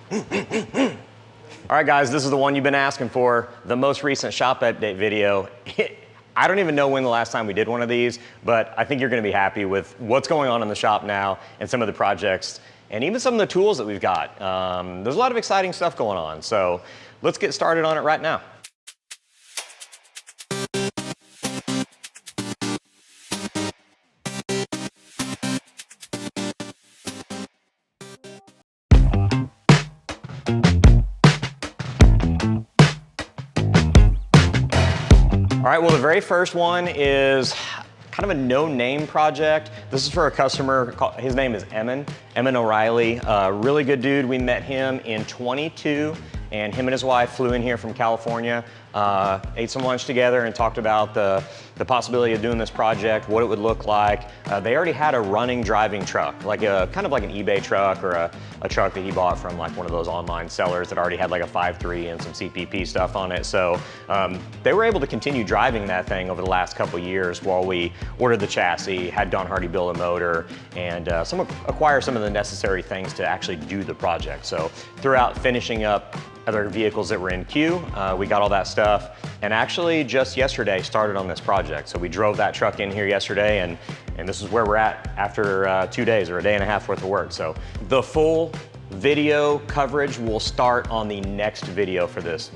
All right, guys, this is the one you've been asking for, the most recent shop update video. I don't even know when the last time we did one of these, but I think you're gonna be happy with what's going on in the shop now and some of the projects and even some of the tools that we've got. There's a lot of exciting stuff going on, so let's get started on it right now. All right, well, the very first one is kind of a no-name project. This is for a customer, his name is Emin O'Reilly, really good dude. We met him in 22, and him and his wife flew in here from California, ate some lunch together and talked about the possibility of doing this project, what it would look like. They already had a running driving truck, like kind of like an eBay truck or a truck that he bought from like one of those online sellers that already had like a 5.3 and some CPP stuff on it. So they were able to continue driving that thing over the last couple years while we ordered the chassis, had Don Hardy build a motor, and acquire some of the necessary things to actually do the project. So throughout finishing up other vehicles that were in queue, we got all that stuff, and actually just yesterday started on this project. So we drove that truck in here yesterday, and this is where we're at after 2 days or a day and a half worth of work. So the full video coverage will start on the next video for this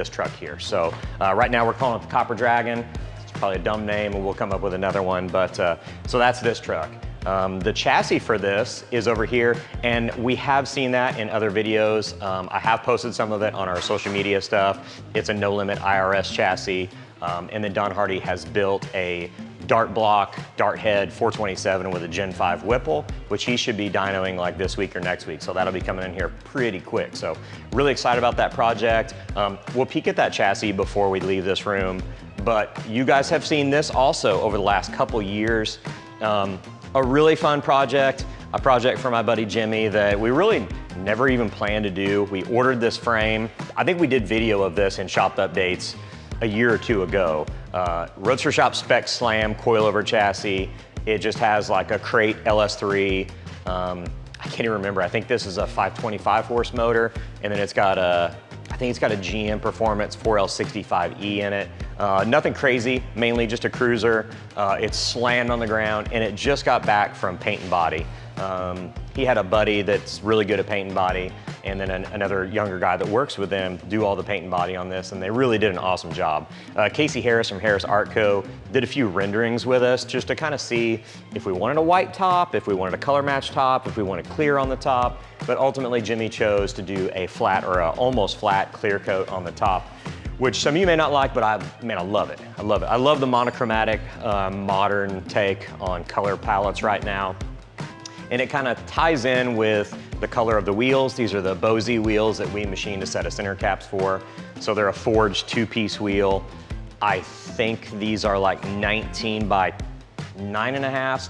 truck here. So right now we're calling it the Copper Dragon. It's probably a dumb name, and we'll come up with another one, but so that's this truck. The chassis for this is over here, and we have seen that in other videos. I have posted some of it on our social media stuff. It's a No Limit IRS chassis, and then Don Hardy has built a dart block, dart head 427 with a Gen 5 Whipple, which he should be dynoing like this week or next week. So that'll be coming in here pretty quick. So really excited about that project. We'll peek at that chassis before we leave this room, but you guys have seen this also over the last couple years. A really fun project, a project for my buddy Jimmy that we really never even planned to do. We ordered this frame. I think we did video of this in shop updates a year or two ago. Roadster Shop spec slam coilover chassis. It just has like a crate LS3. I can't even remember. I think this is a 525 horse motor, and then it's got I think it's got a GM Performance 4L65E in it. Nothing crazy, mainly just a cruiser. It's slammed on the ground, and it just got back from paint and body. He had a buddy that's really good at paint and body, and then another younger guy that works with them do all the paint and body on this, and they really did an awesome job. Casey Harris from Harris Art Co. did a few renderings with us just to kind of see if we wanted a white top, if we wanted a color match top, if we wanted clear on the top, but ultimately Jimmy chose to do a flat or a almost flat clear coat on the top, which some of you may not like, but I love it. I love it. I love the monochromatic, modern take on color palettes right now. And it kind of ties in with the color of the wheels. These are the Bose wheels that we machined a set of center caps for. So they're a forged 2-piece wheel. I think these are like 19 by 9.5,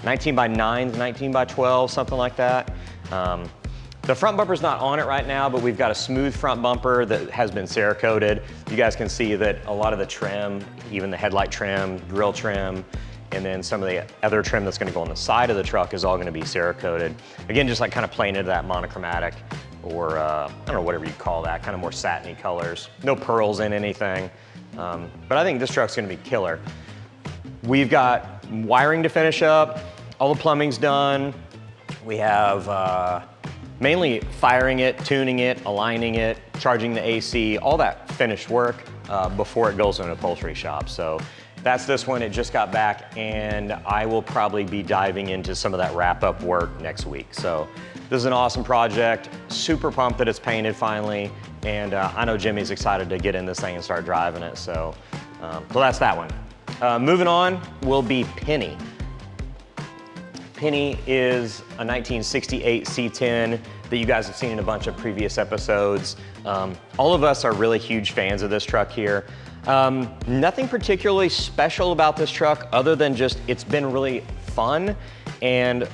19 by 9s, 19 by 12, something like that. The front bumper's not on it right now, but we've got a smooth front bumper that has been Cerakoted. You guys can see that a lot of the trim, even the headlight trim, grille trim, and then some of the other trim that's gonna go on the side of the truck is all gonna be Cerakoted. Again, just like kind of playing into that monochromatic, or I don't know, whatever you call that, kind of more satiny colors. No pearls in anything, but I think this truck's gonna be killer. We've got wiring to finish up, all the plumbing's done. We have mainly firing it, tuning it, aligning it, charging the AC, all that finished work before it goes in an upholstery shop. So that's this one. It just got back, and I will probably be diving into some of that wrap-up work next week. So this is an awesome project. Super pumped that it's painted finally, and I know Jimmy's excited to get in this thing and start driving it. So that's that one. Moving on will be Penny. Penny is a 1968 C10 that you guys have seen in a bunch of previous episodes. All of us are really huge fans of this truck here. Nothing particularly special about this truck other than just it's been really fun, and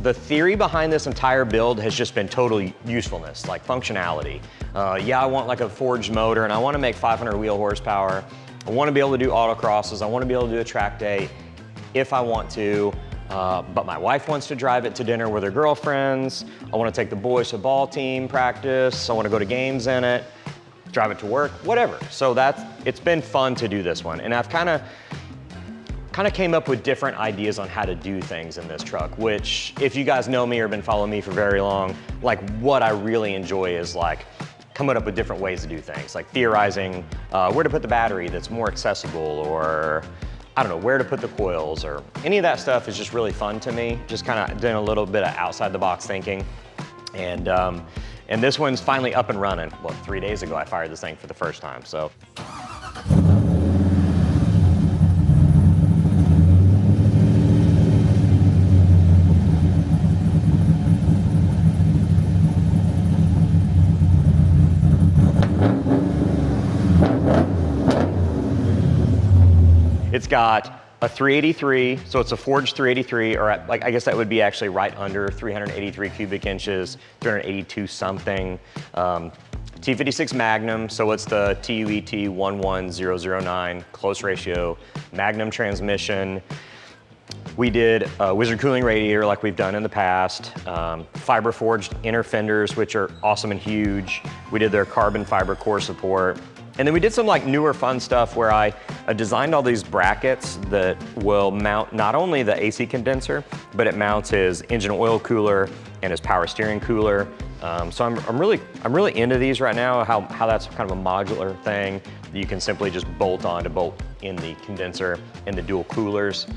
the theory behind this entire build has just been total usefulness, like functionality. Yeah, I want like a forged motor, and I want to make 500 wheel horsepower. I want to be able to do autocrosses. I want to be able to do a track day if I want to. but my wife wants to drive it to dinner with her girlfriends. I want to take the boys to ball team practice. I want to go to games in it, drive it to work, whatever. So it's been fun to do this one. And I've kind of came up with different ideas on how to do things in this truck, which if you guys know me or been following me for very long, like what I really enjoy is like coming up with different ways to do things, like theorizing where to put the battery that's more accessible, or I don't know, where to put the coils, or any of that stuff is just really fun to me. Just kind of doing a little bit of outside the box thinking. And this one's finally up and running. Well, 3 days ago I fired this thing for the first time, so. It's got a 383, so it's a forged 383, or like I guess that would be actually right under 383 cubic inches, 382 something. T56 Magnum, so it's the TUET 11009 close ratio Magnum transmission. We did a Wizard cooling radiator like we've done in the past. Fiber forged inner fenders, which are awesome and huge. We did their carbon fiber core support. And then we did some like newer fun stuff where I designed all these brackets that will mount not only the AC condenser, but it mounts his engine oil cooler and his power steering cooler. So I'm really into these right now, how that's kind of a modular thing that you can simply just bolt in the condenser and the dual coolers.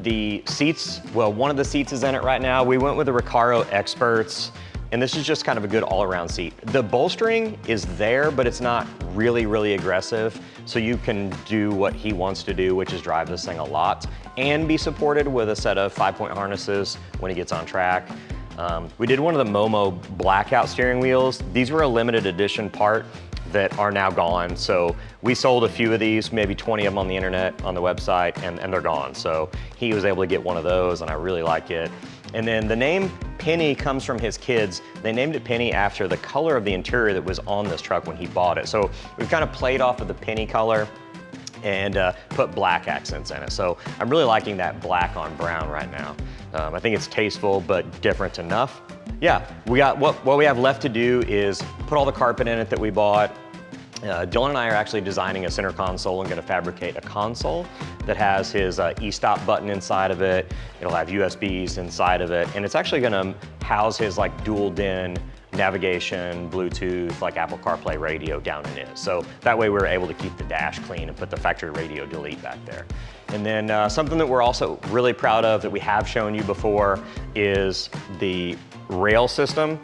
The seats, well, one of the seats is in it right now. We went with the Recaro Experts, and this is just kind of a good all-around seat. The bolstering is there, but it's not really aggressive. So you can do what he wants to do, which is drive this thing a lot and be supported with a set of 5-point harnesses when he gets on track. We did one of the Momo blackout steering wheels. These were a limited edition part that are now gone. So we sold a few of these, maybe 20 of them on the internet, on the website, and they're gone. So he was able to get one of those, and I really like it. And then the name Penny comes from his kids. They named it Penny after the color of the interior that was on this truck when he bought it. So we've kind of played off of the penny color and put black accents in it. So I'm really liking that black on brown right now. I think it's tasteful, but different enough. Yeah, we got what we have left to do is put all the carpet in it that we bought. Dylan and I are actually designing a center console and going to fabricate a console that has his e-stop button inside of it. It'll have USBs inside of it, and it's actually going to house his like dual DIN navigation, Bluetooth, like Apple CarPlay radio down in it. So that way we're able to keep the dash clean and put the factory radio delete back there. And then something that we're also really proud of that we have shown you before is the rail system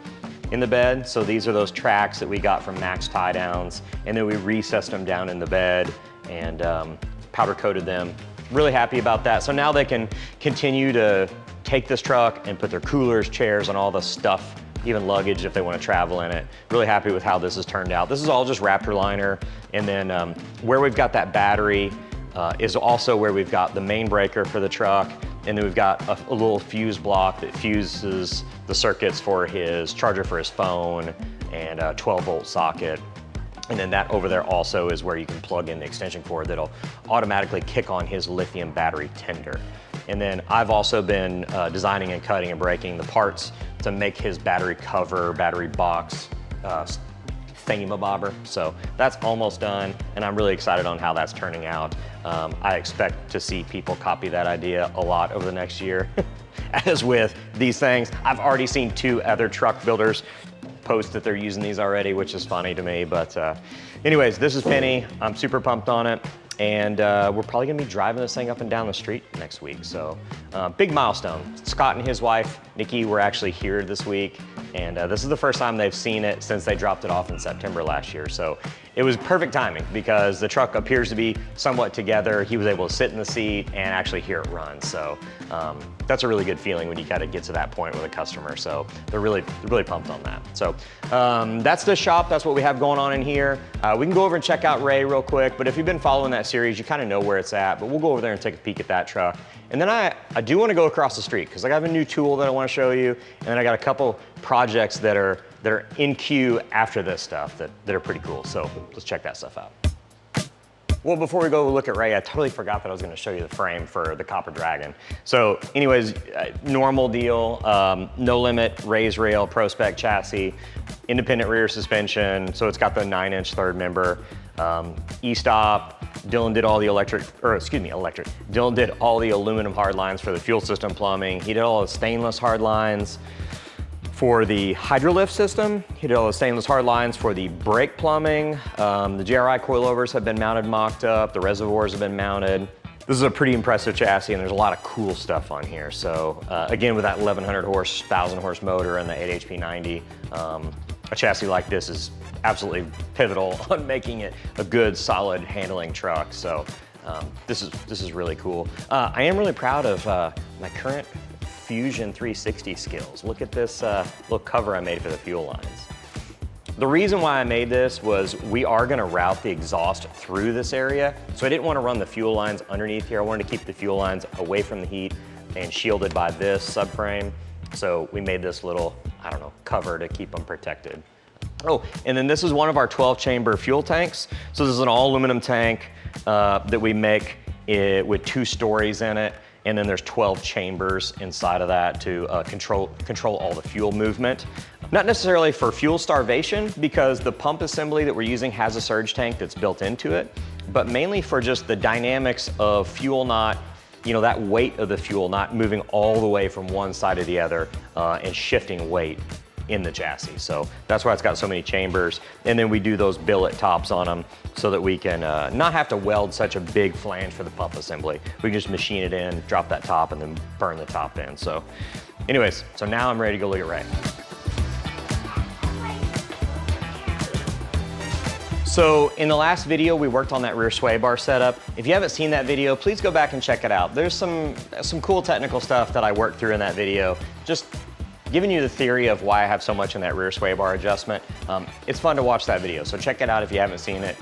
in the bed. So these are those tracks that we got from Max Tie Downs, and then we recessed them down in the bed and powder coated them. Really happy about that. So now they can continue to take this truck and put their coolers, chairs, and all the stuff, even luggage if they want to travel in it. Really happy with how this has turned out. This is all just Raptor liner. And then where we've got that battery is also where we've got the main breaker for the truck. And then we've got a little fuse block that fuses the circuits for his charger for his phone and a 12-volt socket. And then that over there also is where you can plug in the extension cord that'll automatically kick on his lithium battery tender. And then I've also been designing and cutting and breaking the parts to make his battery cover, battery box thingamabobber. So that's almost done, and I'm really excited on how that's turning out. I expect to see people copy that idea a lot over the next year. As with these things, I've already seen 2 other truck builders post that they're using these already, which is funny to me. But anyways, this is Penny. I'm super pumped on it. And we're probably gonna be driving this thing up and down the street next week. So big milestone. Scott and his wife, Nikki, were actually here this week. And this is the first time they've seen it since they dropped it off in September last year. So it was perfect timing because the truck appears to be somewhat together. He was able to sit in the seat and actually hear it run. So that's a really good feeling when you gotta get to that point with a customer. So they're really pumped on that. So that's the shop. That's what we have going on in here. We can go over and check out Ray real quick, but if you've been following that series, you kind of know where it's at, but we'll go over there and take a peek at that truck. And then I do want to go across the street because I have a new tool that I want to show you, and then I got a couple projects that are in queue after this stuff that are pretty cool. So let's check that stuff out. Well, before we go look at Ray, I totally forgot that I was gonna show you the frame for the Copper Dragon. So anyways, normal deal, no limit, raised rail, pro spec chassis, independent rear suspension. So it's got the 9-inch third member, e-stop. Dylan did all the Dylan did all the aluminum hard lines for the fuel system plumbing. He did all the stainless hard lines for the hydrolift system. He did all the stainless hard lines for the brake plumbing. The JRI coilovers have been mounted, mocked up. The reservoirs have been mounted. This is a pretty impressive chassis, and there's a lot of cool stuff on here. So again, with that 1100 horse, 1000 horse motor and the 8 HP 90, a chassis like this is absolutely pivotal on making it a good, solid handling truck. So this is really cool. I am really proud of my current Fusion 360 skills. Look at this little cover I made for the fuel lines. The reason why I made this was we are gonna route the exhaust through this area, so I didn't want to run the fuel lines underneath here. I wanted to keep the fuel lines away from the heat and shielded by this subframe. So we made this little, I don't know, cover to keep them protected. Oh, and then this is one of our 12-chamber fuel tanks. So this is an all aluminum tank that we make with 2 stories in it. And then there's 12 chambers inside of that to control all the fuel movement. Not necessarily for fuel starvation, because the pump assembly that we're using has a surge tank that's built into it, but mainly for just the dynamics of fuel not, that weight of the fuel not moving all the way from one side to the other and shifting weight in the chassis. So that's why it's got so many chambers. And then we do those billet tops on them so that we can not have to weld such a big flange for the pump assembly. We can just machine it in, drop that top, and then burn the top in. So anyways, so now I'm ready to go look at Ray. So in the last video, we worked on that rear sway bar setup. If you haven't seen that video, please go back and check it out. There's some cool technical stuff that I worked through in that video. Just giving you the theory of why I have so much in that rear sway bar adjustment. It's fun to watch that video, so check it out if you haven't seen it.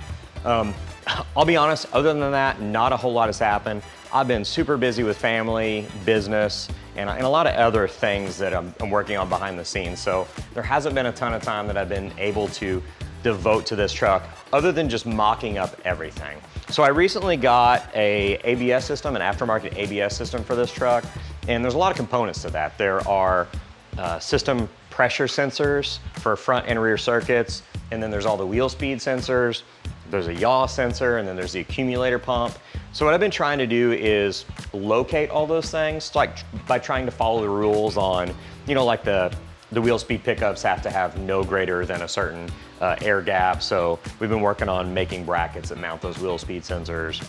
I'll be honest, other than that, not a whole lot has happened. I've been super busy with family, business, and a lot of other things that I'm working on behind the scenes. So there hasn't been a ton of time that I've been able to devote to this truck, other than just mocking up everything. So I recently got a ABS system, an aftermarket ABS system for this truck, and there's a lot of components to that. There are system pressure sensors for front and rear circuits, and then there's all the wheel speed sensors, there's a yaw sensor, and then there's the accumulator pump. So what I've been trying to do is locate all those things, like by trying to follow the rules on, like the wheel speed pickups have to have no greater than a certain air gap. So we've been working on making brackets that mount those wheel speed sensors.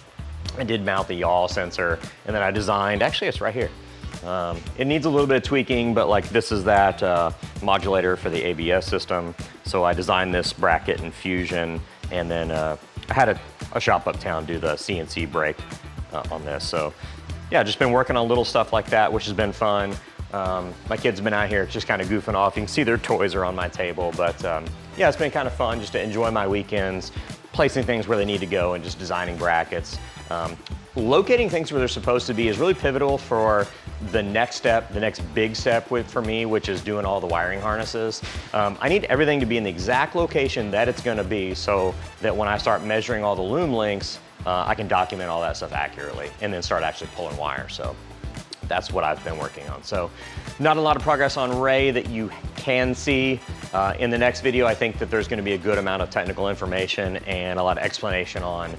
I did mount the yaw sensor, and then I designed, actually it's right here. It needs a little bit of tweaking, but like this is that modulator for the ABS system. So I designed this bracket in Fusion, and then I had a shop uptown do the CNC brake on this. So yeah, just been working on little stuff like that, which has been fun. My kids have been out here just kind of goofing off. You can see their toys are on my table, but yeah, it's been kind of fun just to enjoy my weekends, placing things where they need to go and just designing brackets. Locating things where they're supposed to be is really pivotal for the next step, the next big step for me, which is doing all the wiring harnesses. I need everything to be in the exact location that it's gonna be, so that when I start measuring all the loom links, I can document all that stuff accurately and then start actually pulling wire. So that's what I've been working on. So not a lot of progress on Ray that you can see. In the next video, I think that there's gonna be a good amount of technical information and a lot of explanation on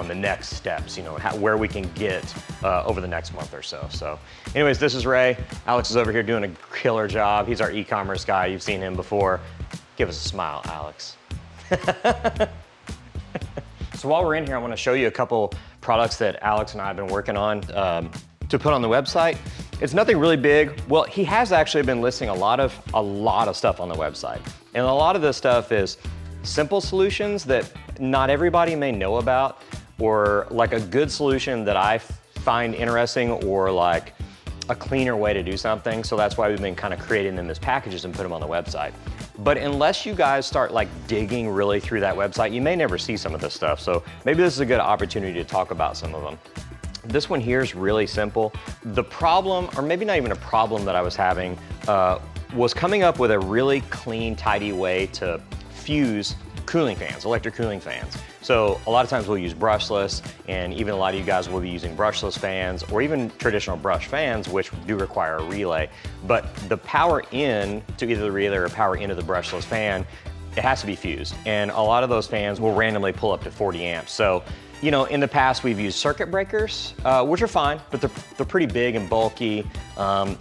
the next steps, where we can get over the next month or so. So anyways, this is Ray. Alex is over here doing a killer job. He's our e-commerce guy. You've seen him before. Give us a smile, Alex. So while we're in here, I want to show you a couple products that Alex and I have been working on to put on the website. It's nothing really big. Well, he has actually been listing a lot of stuff on the website. And a lot of this stuff is simple solutions that not everybody may know about, or like a good solution that I find interesting, or like a cleaner way to do something. So that's why we've been kind of creating them as packages and put them on the website. But unless you guys start like digging really through that website, you may never see some of this stuff. So maybe this is a good opportunity to talk about some of them. This one here is really simple. The problem, or maybe not even a problem that I was having, was coming up with a really clean, tidy way to fuse cooling fans, electric cooling fans. So a lot of times we'll use brushless, and even a lot of you guys will be using brushless fans or even traditional brush fans, which do require a relay. But the power in to either the relay or power into the brushless fan, it has to be fused. And a lot of those fans will randomly pull up to 40 amps. So, you know, in the past we've used circuit breakers, which are fine, but they're pretty big and bulky.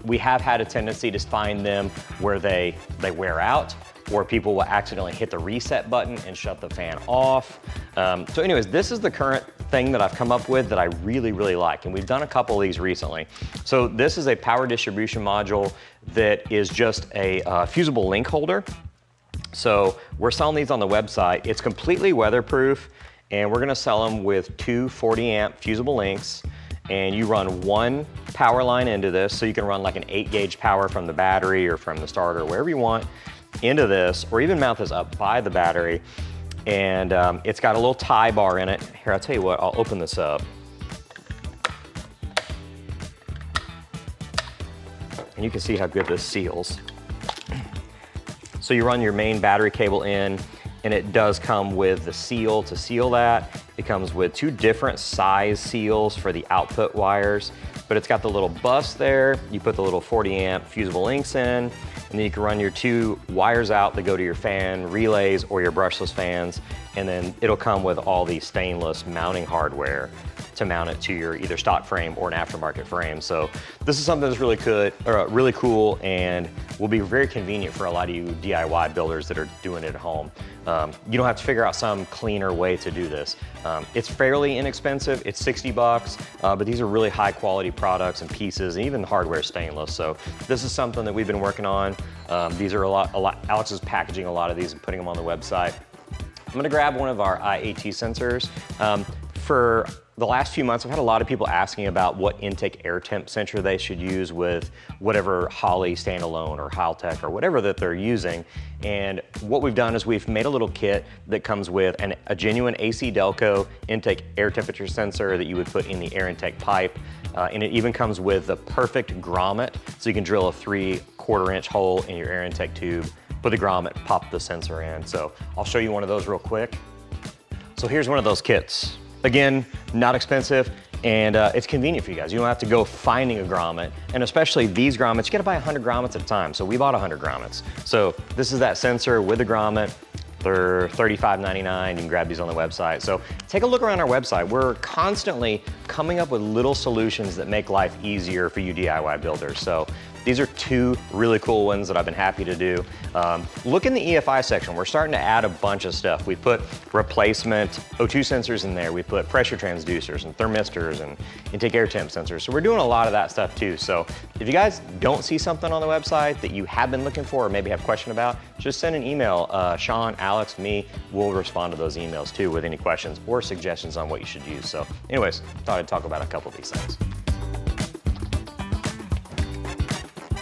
We have had a tendency to find them where they wear out, or people will accidentally hit the reset button and shut the fan off. So anyways, this is the current thing that I've come up with that I really, really like. And we've done a couple of these recently. So this is a power distribution module that is just a fusible link holder. So we're selling these on the website. It's completely weatherproof, and we're gonna sell them with two 40 amp fusible links. And you run one power line into this, so you can run like an 8 gauge power from the battery or from the starter, wherever you want, into this, or even mount this up by the battery. And it's got a little tie bar in it. Here, I'll tell you what, I'll open this up. And you can see how good this seals. So you run your main battery cable in, and it does come with the seal to seal that. It comes with two different size seals for the output wires, but it's got the little bus there. You put the little 40 amp fusible links in, and then you can run your two wires out that go to your fan relays or your brushless fans, and then it'll come with all the stainless mounting hardware to mount it to your either stock frame or an aftermarket frame. So this is something that's really good, or really cool, and will be very convenient for a lot of you DIY builders that are doing it at home. You don't have to figure out some cleaner way to do this. It's fairly inexpensive. It's 60 bucks, but these are really high quality products and pieces, and even the hardware is stainless. So this is something that we've been working on. These are a lot, Alex is packaging a lot of these and putting them on the website. I'm gonna grab one of our IAT sensors. For the last few months, I've had a lot of people asking about what intake air temp sensor they should use with whatever Holley standalone or Haltech or whatever that they're using. And what we've done is we've made a little kit that comes with a genuine AC Delco intake air temperature sensor that you would put in the air intake pipe. And it even comes with the perfect grommet, so you can drill a 3/4 inch hole in your air intake tube, put the grommet, pop the sensor in. So I'll show you one of those real quick. So here's one of those kits. Again, not expensive, and it's convenient for you guys. You don't have to go finding a grommet, and especially these grommets, you gotta buy 100 grommets at a time, so we bought 100 grommets. So this is that sensor with the grommet. They're $35.99, you can grab these on the website. So take a look around our website. We're constantly coming up with little solutions that make life easier for you DIY builders. So these are two really cool ones that I've been happy to do. Look in the EFI section. We're starting to add a bunch of stuff. We put replacement O2 sensors in there. We put pressure transducers and thermistors and intake air temp sensors. So we're doing a lot of that stuff too. So if you guys don't see something on the website that you have been looking for or maybe have a question about, just send an email. Sean, Alex, me, we'll respond to those emails too with any questions or suggestions on what you should use. So anyways, thought I'd talk about a couple of these things.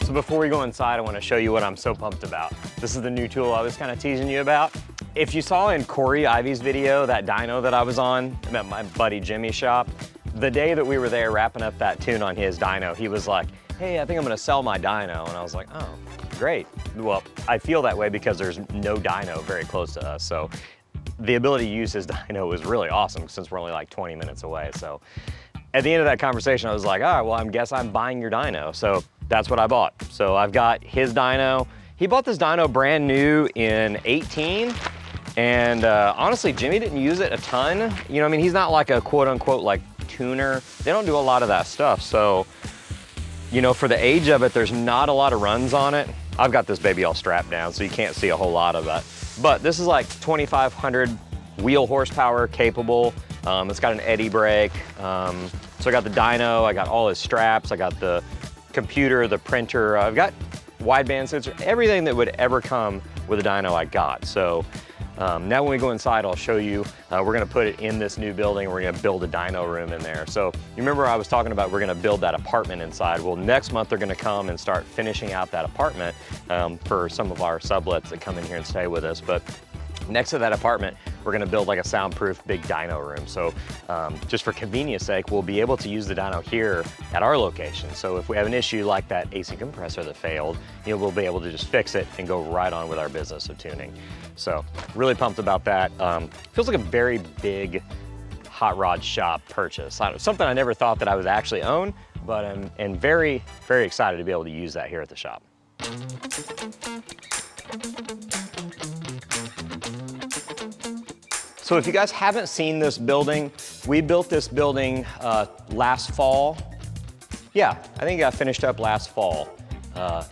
So before we go inside, I want to show you what I'm so pumped about. This is the new tool I was kind of teasing you about. If you saw in Corey Ivy's video, that dyno that I was on at my buddy Jimmy's shop, the day that we were there wrapping up that tune on his dyno, he was like, hey, I think I'm going to sell my dyno. And I was like, oh, great. Well, I feel that way because there's no dyno very close to us. So the ability to use his dyno was really awesome since we're only like 20 minutes away. So at the end of that conversation, I was like, all right, well, I guess I'm buying your dyno. So that's what I bought. So I've got his dyno. He bought this dyno brand new in 18. And honestly, Jimmy didn't use it a ton. You know, I mean, he's not like a quote unquote like tuner. They don't do a lot of that stuff. So, you know, for the age of it, there's not a lot of runs on it. I've got this baby all strapped down, so you can't see a whole lot of it. But this is like 2,500 wheel horsepower capable. It's got an eddy brake. So I got the dyno, I got all his straps, I got the computer, the printer, I've got wideband sensor, everything that would ever come with a dyno I got. So now when we go inside, I'll show you, we're gonna put it in this new building, we're gonna build a dyno room in there. So you remember I was talking about we're gonna build that apartment inside. Well, next month they're gonna come and start finishing out that apartment for some of our sublets that come in here and stay with us. But next to that apartment, we're we're gonna build like a soundproof big dyno room. So just for convenience sake, we'll be able to use the dyno here at our location. So if we have an issue like that AC compressor that failed, you know, we'll be able to just fix it and go right on with our business of tuning. So really pumped about that. Feels like a very big hot rod shop purchase. Something I never thought that I would actually own, but I'm very, very excited to be able to use that here at the shop. So if you guys haven't seen this building, we built this building last fall. Yeah, I think it got finished up last fall. I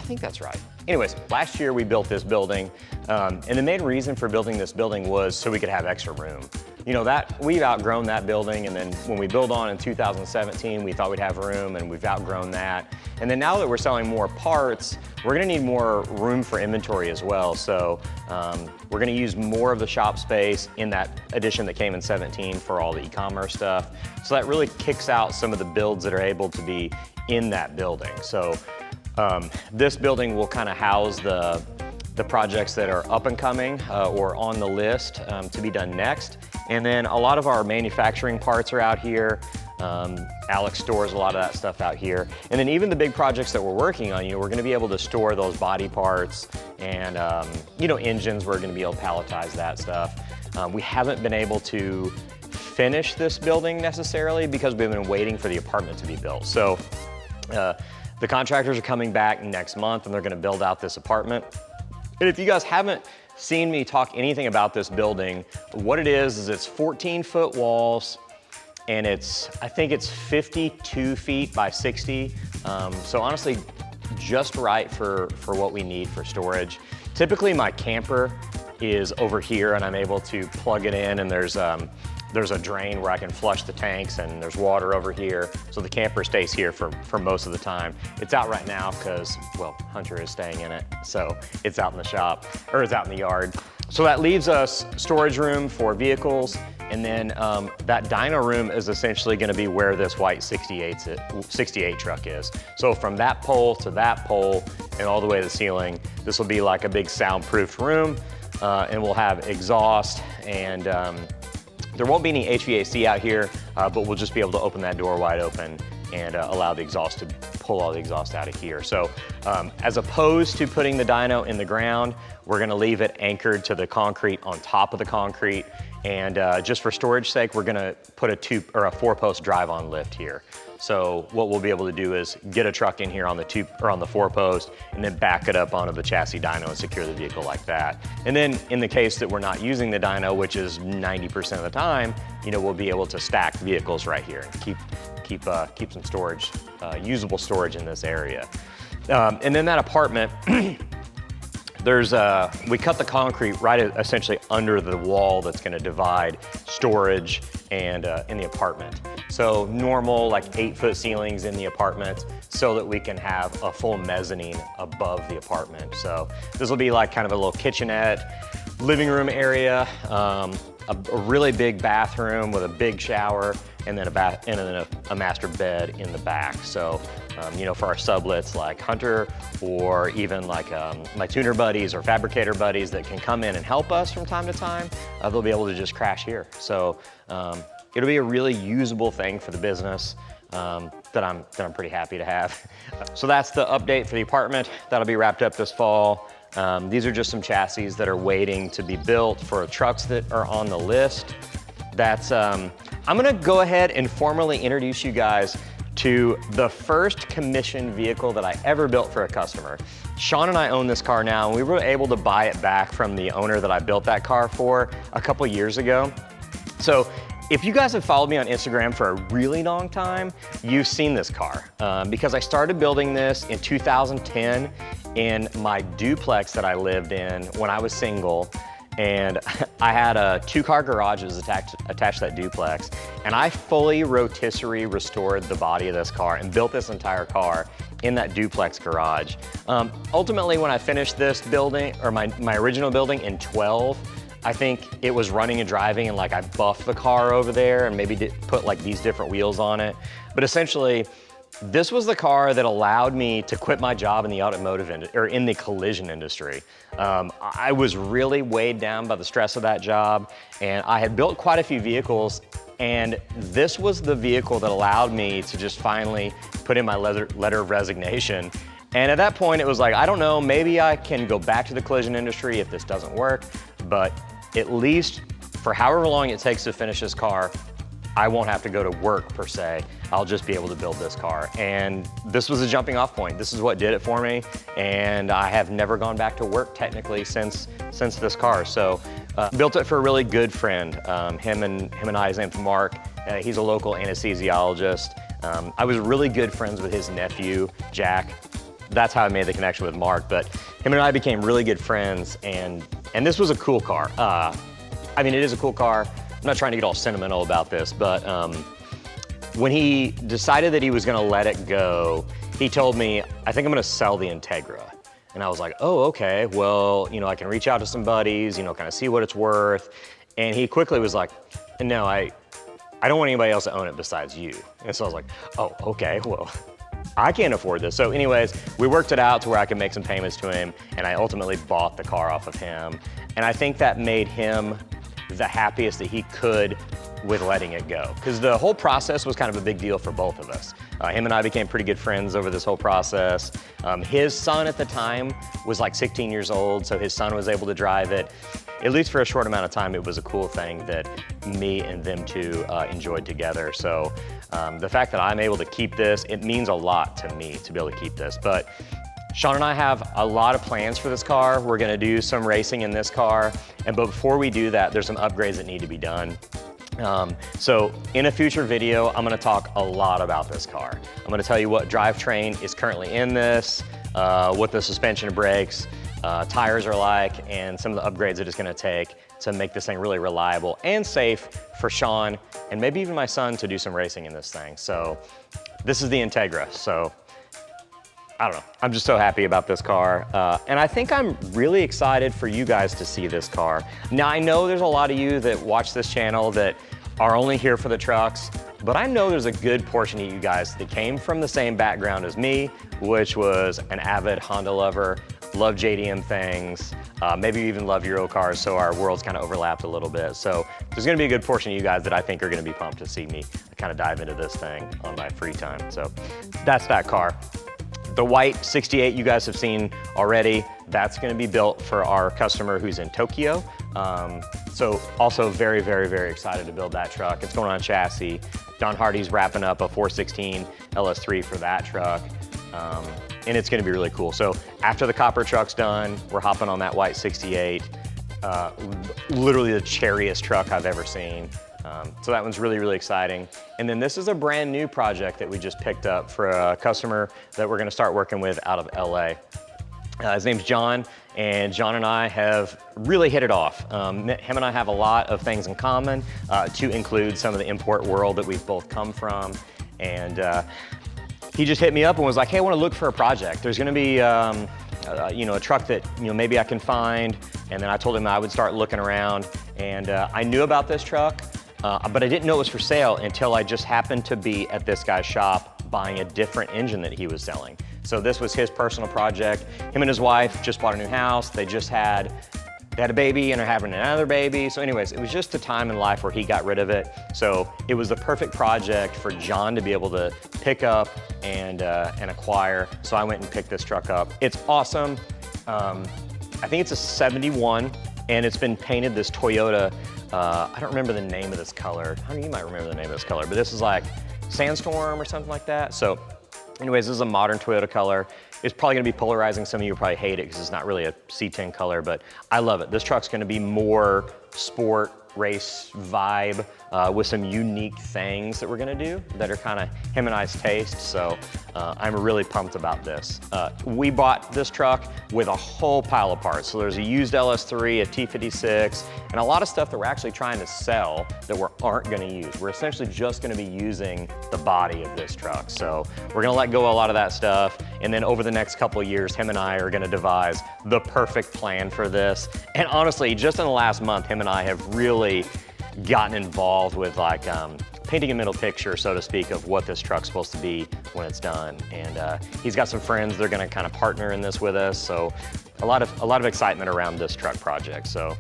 think that's right. Anyways, last year we built this building, and the main reason for building this building was so we could have extra room. You know, that we've outgrown that building, and then when we built on in 2017, we thought we'd have room, and we've outgrown that. And then now that we're selling more parts, we're gonna need more room for inventory as well. So we're gonna use more of the shop space in that addition that came in 17 for all the e-commerce stuff. So that really kicks out some of the builds that are able to be in that building. So this building will kind of house the projects that are up and coming or on the list to be done next. And then a lot of our manufacturing parts are out here. Alex stores a lot of that stuff out here. And then even the big projects that we're working on, you know, we're gonna be able to store those body parts and, you know, engines, we're gonna be able to palletize that stuff. We haven't been able to finish this building necessarily because we've been waiting for the apartment to be built. So the contractors are coming back next month and they're gonna build out this apartment. And if you guys haven't seen me talk anything about this building, what it is it's 14-foot walls, and I think it's 52 feet by 60. So honestly, just right for what we need for storage. Typically my camper is over here and I'm able to plug it in, and there's a drain where I can flush the tanks, and there's water over here. So the camper stays here for most of the time. It's out right now because, well, Hunter is staying in it. So it's out in the shop, or it's out in the yard. So that leaves us storage room for vehicles. And then that dyno room is essentially gonna be where this white 68 truck is. So from that pole to that pole and all the way to the ceiling, this will be like a big soundproof room, and we'll have exhaust, and there won't be any HVAC out here, but we'll just be able to open that door wide open and allow the exhaust to pull all the exhaust out of here. So as opposed to putting the dyno in the ground, we're gonna leave it anchored to the concrete on top of the concrete. And just for storage sake, we're gonna put a 4-post drive-on lift here. So what we'll be able to do is get a truck in here on the 4-post and then back it up onto the chassis dyno and secure the vehicle like that. And then in the case that we're not using the dyno, which is 90% of the time, you know, we'll be able to stack vehicles right here and keep some storage, usable storage in this area. And then that apartment, we cut the concrete right essentially under the wall that's gonna divide storage and in the apartment. So normal like 8-foot ceilings in the apartment so that we can have a full mezzanine above the apartment. So this will be like kind of a little kitchenette, living room area, a really big bathroom with a big shower, and then a master bed in the back. So, you know, for our sublets like Hunter, or even like my tuner buddies or fabricator buddies that can come in and help us from time to time, they'll be able to just crash here. So it'll be a really usable thing for the business that I'm pretty happy to have. So that's the update for the apartment. That'll be wrapped up this fall. These are just some chassis that are waiting to be built for trucks that are on the list. I'm gonna go ahead and formally introduce you guys to the first commissioned vehicle that I ever built for a customer. Sean and I own this car now, and we were able to buy it back from the owner that I built that car for a couple years ago. So if you guys have followed me on Instagram for a really long time, you've seen this car because I started building this in 2010 in my duplex that I lived in when I was single. And I had 2-car garages attached to that duplex, and I fully rotisserie restored the body of this car and built this entire car in that duplex garage. Ultimately, when I finished this building, or my original building in 12, I think it was running and driving, and like I buffed the car over there and maybe put like these different wheels on it. But essentially, This was the car that allowed me to quit my job in the in the collision industry. I was really weighed down by the stress of that job, and I had built quite a few vehicles, and this was the vehicle that allowed me to just finally put in my letter of resignation. And at that point, it was like, I don't know, maybe I can go back to the collision industry if this doesn't work, but at least for however long it takes to finish this car, I won't have to go to work per se. I'll just be able to build this car. And this was a jumping off point. This is what did it for me. And I have never gone back to work technically since this car. So built it for a really good friend. Him and I, his name's Mark. He's a local anesthesiologist. I was really good friends with his nephew, Jack. That's how I made the connection with Mark. But him and I became really good friends, and this was a cool car. I mean, it is a cool car. I'm not trying to get all sentimental about this, but when he decided that he was gonna let it go, he told me, I think I'm gonna sell the Integra. And I was like, oh, okay, well, you know, I can reach out to some buddies, you know, kind of see what it's worth. And he quickly was like, no, I don't want anybody else to own it besides you. And so I was like, oh, okay, well, I can't afford this. So anyways, we worked it out to where I could make some payments to him, and I ultimately bought the car off of him. And I think that made him the happiest that he could with letting it go. Because the whole process was kind of a big deal for both of us. Him and I became pretty good friends over this whole process. His son at the time was like 16 years old, so his son was able to drive it. At least for a short amount of time, it was a cool thing that me and them two enjoyed together. So the fact that I'm able to keep this, it means a lot to me to be able to keep this. But Sean and I have a lot of plans for this car. We're gonna do some racing in this car. But before we do that, there's some upgrades that need to be done. So in a future video, I'm gonna talk a lot about this car. I'm gonna tell you what drivetrain is currently in this, what the suspension and brakes, tires are like, and some of the upgrades that it's gonna take to make this thing really reliable and safe for Sean, and maybe even my son to do some racing in this thing. So this is the Integra. So I don't know, I'm just so happy about this car. And I think I'm really excited for you guys to see this car. Now I know there's a lot of you that watch this channel that are only here for the trucks, but I know there's a good portion of you guys that came from the same background as me, which was an avid Honda lover, love JDM things, maybe you even love Euro cars, so our worlds kind of overlapped a little bit. So there's gonna be a good portion of you guys that I think are gonna be pumped to see me kind of dive into this thing on my free time. So that's that car. The white 68 you guys have seen already, that's gonna be built for our customer who's in Tokyo. So also very, very, very excited to build that truck. It's going on chassis. Don Hardy's wrapping up a 416 LS3 for that truck. And it's gonna be really cool. So after the copper truck's done, we're hopping on that white 68. Literally the cherriest truck I've ever seen. So that one's really, really exciting. And then this is a brand new project that we just picked up for a customer that we're gonna start working with out of LA. His name's John, and John and I have really hit it off. Him and I have a lot of things in common, to include some of the import world that we've both come from. And he just hit me up and was like, hey, I wanna look for a project. There's gonna be you know, a truck that maybe I can find. And then I told him I would start looking around. And I knew about this truck, but I didn't know it was for sale until I just happened to be at this guy's shop buying a different engine that he was selling. So this was his personal project. Him and his wife just bought a new house. They had a baby and are having another baby. So anyways, it was just a time in life where he got rid of it. So it was the perfect project for John to be able to pick up and acquire. So I went and picked this truck up. It's awesome. I think it's a 71, and it's been painted this Toyota, I don't remember the name of this color. You might remember the name of this color, but this is like Sandstorm or something like that. So anyways, this is a modern Toyota color. It's probably gonna be polarizing. Some of you will probably hate it because it's not really a C10 color, but I love it. This truck's gonna be more sport, race vibe with some unique things that we're gonna do that are kind of him and I's taste. So I'm really pumped about this. We bought this truck with a whole pile of parts. So there's a used LS3, a T56, and a lot of stuff that we're actually trying to sell that we aren't gonna use. We're essentially just gonna be using the body of this truck. So we're gonna let go of a lot of that stuff. And then over the next couple of years, him and I are gonna devise the perfect plan for this. And honestly, just in the last month, him and I have really gotten involved with like painting a mental picture, so to speak, of what this truck's supposed to be when it's done. And he's got some friends, they're gonna kind of partner in this with us. So a lot of excitement around this truck project. So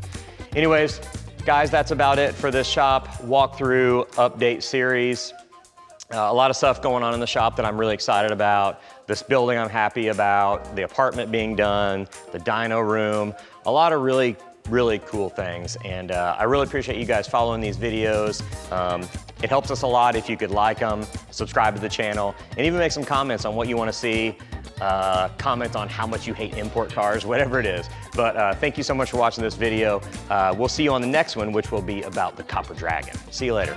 anyways, guys, that's about it for this shop walkthrough update series. A lot of stuff going on in the shop that I'm really excited about. This building I'm happy about, the apartment being done, the dyno room, a lot of really cool things. And I really appreciate you guys following these videos. It helps us a lot if you could like them, subscribe to the channel, and even make some comments on what you want to see. Comment on how much you hate import cars, whatever it is. But thank you so much for watching this video. We'll see you on the next one, which will be about the Copper Dragon. See you later.